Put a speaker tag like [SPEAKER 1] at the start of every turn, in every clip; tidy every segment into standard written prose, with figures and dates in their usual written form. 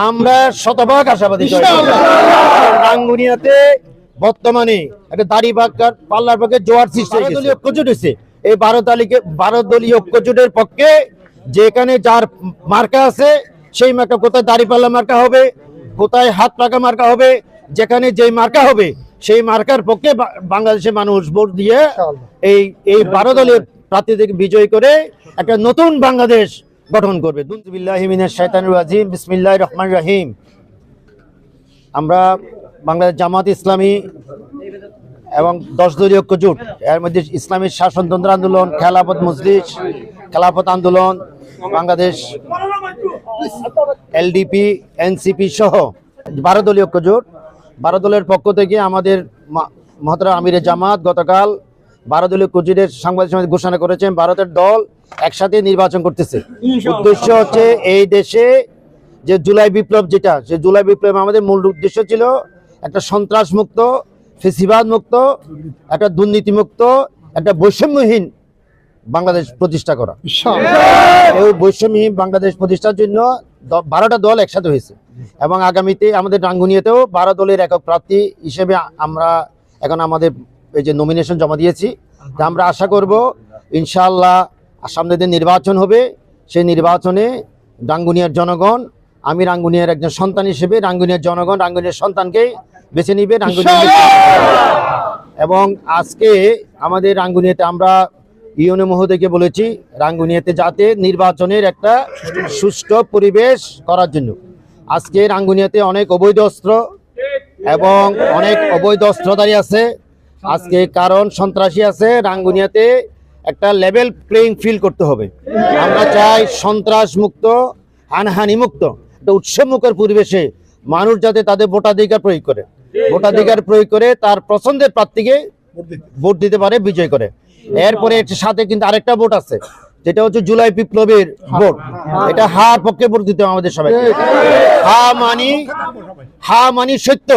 [SPEAKER 1] আমরা শতভাগ আশাবাদী। রাঙ্গুনিয়াতে বর্তমানে একটা দাড়ি পাল্লার পক্ষে জোয়ার সৃষ্টি দলীয় ঐক্যজোট হয়েছে। এই 12 দলীয় ঐক্যজোটের পক্ষে যেখানে যার মার্কা আছে সেই মার্কা, কোথায় দাড়িপাল্লা মার্কা হবে, কোথায় হাত পাকা মার্কা হবে, যেখানে যেই মার্কা হবে সেই মার্কার পক্ষে বাংলাদেশের মানুষ ভোট দিয়ে এই 12 দলীয় প্রার্থীদেরকে বিজয়ী করে একটা নতুন বাংলাদেশ গঠন করবে। বিসমিল্লাহি মিনাশ শাইতানির রাজিম, বিসমিল্লাহির রহমানির রহিম। আমরা বাংলাদেশ জামাত ইসলামী এবং 10 দলীয় ঐক্যজোট, এর মধ্যে ইসলামী শাসনতন্ত্র আন্দোলন, খেলাফত মজলিস, খেলাফত আন্দোলন, বাংলাদেশ এলডিপি, এনসিপি সহ 12 দলীয় ঐক্যজোট, 12 দলের পক্ষ থেকে আমাদের মহতরম আমিরে জামাত গতকাল 12 দলীয় ঐক্যজোটের সাংবাদিক সমিতি ঘোষণা করেছেন ভারতের দল একসাথে নির্বাচন করতেছে। উদ্দেশ্য হচ্ছে এই দেশে যে জুলাই বিপ্লব, যেটা সে জুলাই বিপ্লব আমাদের মূল উদ্দেশ্য ছিল একটা সন্ত্রাস মুক্ত, ফেসিবাদ মুক্ত, একটা দুর্নীতি মুক্ত, একটা বৈষম্যহীন বাংলাদেশ প্রতিষ্ঠা করা। এই বৈষম্যহীন বাংলাদেশ প্রতিষ্ঠার জন্য 12টা দল একসাথে হয়েছে এবং আগামীতে আমাদের রাঙ্গুনিয়াতেও 12 দলের একক প্রার্থী হিসেবে আমরা এখন আমাদের এই যে নমিনেশন জমা দিয়েছি। আমরা আশা করব ইনশাআল্লাহ সামনে দিন নির্বাচন হবে, সেই নির্বাচনে রাঙ্গুনিয়ার জনগণ, আমি রাঙ্গুনিয়ার একজন সন্তান হিসেবে রাঙ্গুনিয়ার জনগণ রাঙ্গুনিয়ার সন্তানকে বেছে নিবে এবং আজকে আমাদের রাঙ্গুনিয়াতে আমরা ইউনো মহোদয়কে বলেছি রাঙ্গুনিয়াতে যাতে নির্বাচনের একটা সুষ্ঠু পরিবেশ করার জন্য। আজকে রাঙ্গুনিয়াতে অনেক অবৈধ অস্ত্র এবং অনেক অবৈধ অস্ত্রধারী আছে আজকে, কারণ সন্ত্রাসী আছে। রাঙ্গুনিয়াতে একটা লেভেল প্লেইং ফিল্ড করতে হবে। আমরা চাই সন্ত্রাস মুক্ত, হানাহানি মুক্ত একটা উৎসবমুখর পরিবেশে মানুষ যাতে তাদের ভোটাধিকার প্রয়োগ করে, ভোটাধিকার প্রয়োগ করে তার পছন্দের প্রার্থীকে ভোট দিতে পারে, বিজয় করে। এরপরে সাথে কিন্তু আরেকটা ভোট আছে, যেটা হচ্ছে জুলাই বিপ্লবের ভোট। এটা হার পক্ষে ভোট দিতে হবে আমাদের সবাই। হা মানি সত্য,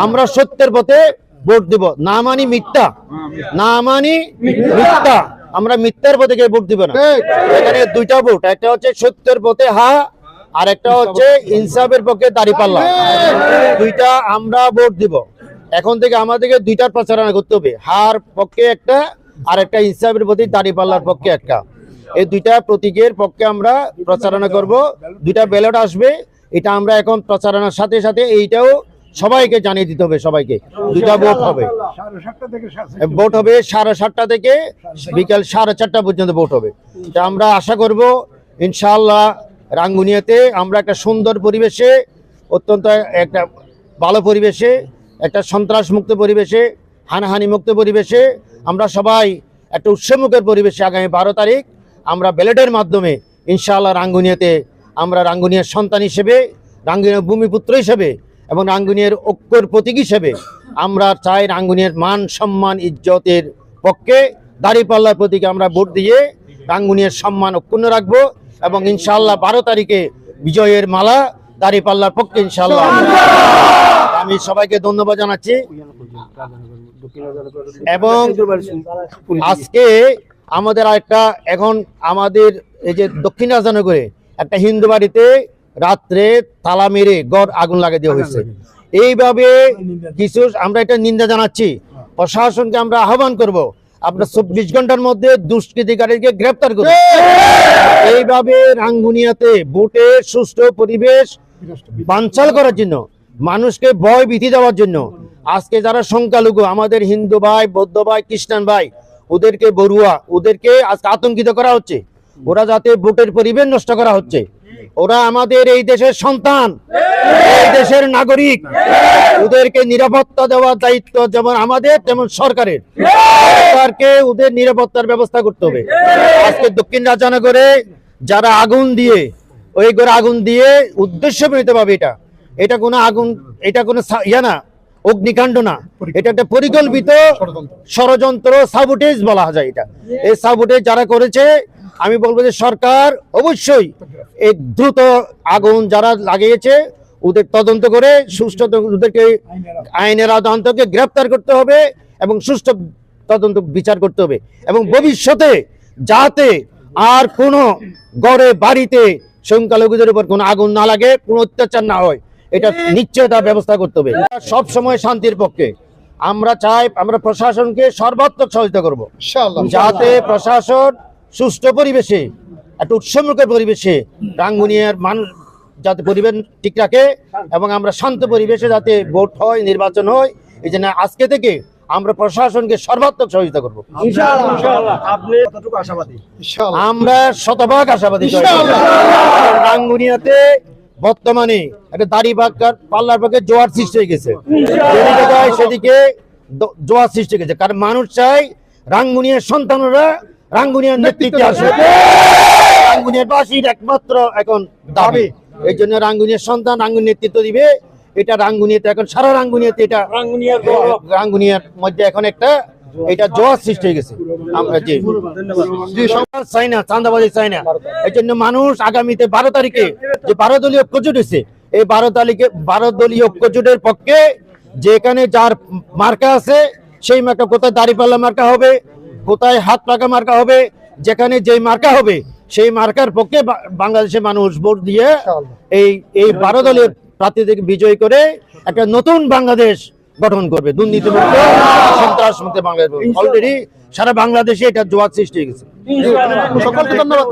[SPEAKER 1] আমরা সত্যের পথে ভোট দিব, না মানি মিথ্যা, না মানি মিথ্যা, আমরা মিথ্যার পথে ভোট দিব না। এখানে 2টা ভোট, একটা হচ্ছে সত্যের পথে হা, আর একটা হচ্ছে ইনসাফের পক্ষে দাঁড়িপাল্লা। 2টা আমরা ভোট দিব। এখন থেকে আমাদেরকে 2টার প্রচারণা করতে হবে, হার পক্ষে একটা আর একটা ইনসাফের প্রতি দাঁড়িপাল্লার পক্ষে একটা। এই 2টা প্রতীকের পক্ষে আমরা প্রচারণা করব। 2টা ব্যালট আসবে, এটা আমরা এখন প্রচারণার সাথে সাথে এইটাও সবাইকে জানিয়ে দিতে হবে। সবাইকে 2টা ভোট হবে, ভোট হবে 7:30টা থেকে বিকাল 4:30 পর্যন্ত ভোট হবে। তা আমরা আশা করব ইনশাআল্লাহ রাঙ্গুনিয়াতে আমরা একটা সুন্দর পরিবেশে, অত্যন্ত একটা ভালো পরিবেশে, একটা সন্ত্রাস মুক্ত পরিবেশে, হানাহানি মুক্ত পরিবেশে আমরা সবাই একটা উৎসবমুখের পরিবেশে আগামী 12 তারিখ আমরা ব্যালটের মাধ্যমে ইনশাআল্লাহ রাঙ্গুনিয়াতে আমরা রাঙ্গুনিয়ার সন্তান হিসেবে, রাঙ্গুনিয়ার ভূমিপুত্র হিসেবে এবং রাঙ্গুনিয়ার ঐক্যর প্রতীক হিসেবে আমরা চাই রাঙ্গুনিয়ার মান সম্মান ইজ্জতের পক্ষে দাঁড়িপাল্লার প্রতীকে আমরা ভোট দিয়ে রাঙ্গুনিয়ার সম্মান অক্ষুণ্ণ রাখবো এবং ইনশাআল্লাহ 12 তারিখে বিজয়ের মালা দাঁড়িপাল্লার পক্ষে ইনশাআল্লাহ। আমি সবাইকে ধন্যবাদ জানাচ্ছি এবং আজকে আমাদের একটা এখন আমাদের এই যে দক্ষিণ রাজনগরে একটা হিন্দু বাড়িতে রাত্রে তালা মেরে গড় আগুন লাগিয়ে দেওয়া হয়েছে। এইভাবে কিছু আমরা এটা নিন্দা জানাচ্ছি। প্রশাসনকে আমরা আহ্বান করব আপনার 24 ঘন্টার মধ্যে দুষ্কৃতিকারীকে গ্রেফতার করুন। এইভাবে রাঙ্গুনিয়াতে ভোটের সুষ্ঠু পরিবেশ বানচাল করার জন্য, মানুষকে ভয় ভীতি দেওয়ার জন্য আজকে যারা সংখ্যালঘু আমাদের হিন্দু ভাই, বৌদ্ধ ভাই, খ্রিস্টান ভাই, ওদেরকে বড়ুয়া, ওদেরকে আজকে আতঙ্কিত করা হচ্ছে। ওরা যাতে ভোটের পরিবেশ নষ্ট করা হচ্ছে। ওরা আমাদের এই দেশের সন্তান, এই দেশের নাগরিক, ওদেরকে নিরাপত্তা দেওয়ার দায়িত্ব যেমন আমাদের তেমন সরকারের। সরকারকে ওদের নিরাপত্তার ব্যবস্থা করতে হবে। আজকে দক্ষিণ রাজনগরে যারা আগুন দিয়ে, ওই ঘরে আগুন দিয়ে উদ্দেশ্য প্রণীতভাবে এটা কোনো আগুন, এটা কোনো ইয়া না, অগ্নিকাণ্ড না, এটা একটা পরিকল্পিত ষড়যন্ত্র, সাবোটেজ বলা যায় এটা। এই সাবোটেজ যারা করেছে আমি বলবো যে সরকার অবশ্যই এই দ্রুত আগুন যারা লাগিয়েছে ওদের তদন্ত করে সুষ্ঠু, ওদেরকে আইনের আদালতকে গ্রেফতার করতে হবে এবং সুষ্ঠু তদন্ত বিচার করতে হবে এবং ভবিষ্যতে যাতে আর কোনো ঘরে বাড়িতে সংখ্যালঘুদের উপর কোনো আগুন না লাগে, কোনো অত্যাচার না হয়, এটা নিশ্চয়তা ব্যবস্থা করতে হবে। সব সময় শান্তির পক্ষে আমরা চাই, আমরা প্রশাসনকে সর্বাত্মক সহযোগিতা করব, যাতে প্রশাসন সুষ্ঠু পরিবেশে, একটা উৎসবমুখর পরিবেশে রাঙ্গুনিয়ার মানুষ যাতে পরিবেশ ঠিক রাখে এবং আমরা শান্ত পরিবেশে যাতে ভোট হয়, নির্বাচন হয়। এই জন্য আজকে থেকে আমরা প্রশাসনকে সর্বাত্মক সহযোগিতা করবো। আমরা শতভাগ আশাবাদী। রাঙ্গুনিয়াতে বর্তমানে একটা দাড়ি পাল্লার পক্ষে জোয়ার সৃষ্টি হয়ে গেছে, সেদিকে জোয়ার সৃষ্টি হয়ে গেছে, কারণ মানুষ চাই রাঙ্গুনিয়ার সন্তানরা রাঙ্গুনিয়ার নেতৃত্বে আসে। রাঙ্গুনিয়ার বাসীর একমাত্র এখন দাবি, এই জন্য রাঙ্গুনিয়ার সন্তান রাঙ্গুনিয়ার নেতৃত্ব দিবে। এটা রাঙ্গুনিয়াতে এখন সারা রাঙ্গুনিয়াতে এটা রাঙ্গুনিয়ার মধ্যে এখন একটা এটা জোয়ার সৃষ্টি হয়ে গেছে। আমরা চাই না চাঁদাবাজি, চাই না। এই জন্য মানুষ আগামীতে 12 তারিখে যে 12 দলীয় ঐক্যজোট হয়েছে, এই 12 দলীয় ঐক্যজোটের পক্ষে যেখানে যার মার্কা আছে সেই মার্কা, কোথায় দাঁড়িপাল্লা মার্কা হবে, কোথায় হাত পাকা মার্কা হবে, যেখানে যেই মার্কা হবে সেই মার্কার পক্ষে বাংলাদেশের মানুষ ভোট দিয়ে এই 12 দলের প্রার্থীদেরকে বিজয়ী করে একটা নতুন বাংলাদেশ গঠন করবে, দুর্নীতিমুক্ত সন্ত্রাসমুক্ত বাংলাদেশ। অলরেডি সারা বাংলাদেশে এটা জোয়ার সৃষ্টি হয়ে গেছে। সকলকে ধন্যবাদ।